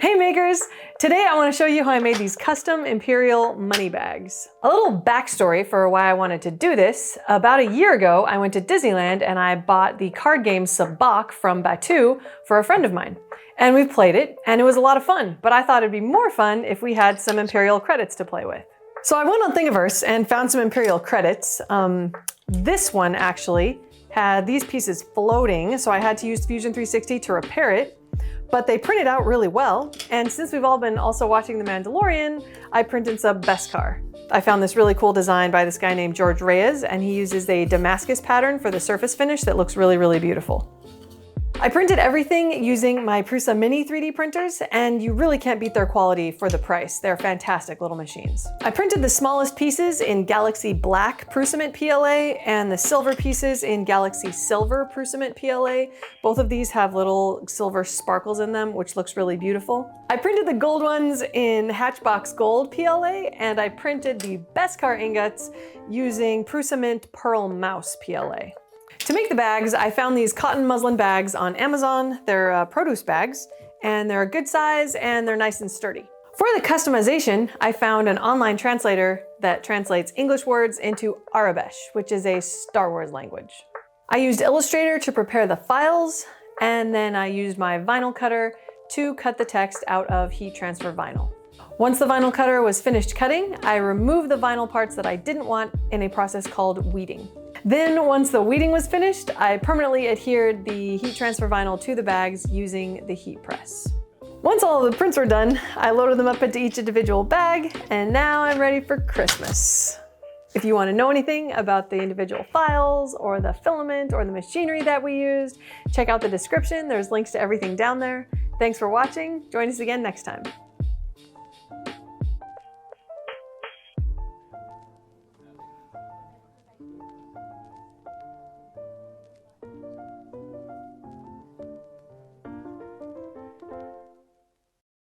Hey makers! Today I want to show you how I made these custom Imperial money bags. A little backstory for why I wanted to do this. About a year ago, I went to Disneyland and I bought the card game Sabacc from Batu for a friend of mine. And we played it and it was a lot of fun, but I thought it'd be more fun if we had some Imperial credits to play with. So I went on Thingiverse and found some Imperial credits. This one actually had these pieces floating, so I had to use Fusion 360 to repair it. But they printed out really well, and since we've all been also watching The Mandalorian, I printed some Beskar. I found this really cool design by this guy named George Reyes, and he uses a Damascus pattern for the surface finish that looks really, really beautiful. I printed everything using my Prusa Mini 3D printers, and you really can't beat their quality for the price. They're fantastic little machines. I printed the smallest pieces in Galaxy Black Prusament PLA and the silver pieces in Galaxy Silver Prusament PLA. Both of these have little silver sparkles in them, which looks really beautiful. I printed the gold ones in Hatchbox Gold PLA, and I printed the Beskar ingots using Prusament Pearl Mouse PLA. To make the bags, I found these cotton muslin bags on Amazon. They're produce bags, and they're a good size, and they're nice and sturdy. For the customization, I found an online translator that translates English words into Arabesh, which is a Star Wars language. I used Illustrator to prepare the files, and then I used my vinyl cutter to cut the text out of heat transfer vinyl. Once the vinyl cutter was finished cutting, I removed the vinyl parts that I didn't want in a process called weeding. Then once the weeding was finished, I permanently adhered the heat transfer vinyl to the bags using the heat press. Once all of the prints were done, I loaded them up into each individual bag, and now I'm ready for Christmas. If you want to know anything about the individual files or the filament or the machinery that we used, check out the description. There's links to everything down there. Thanks for watching. Join us again next time.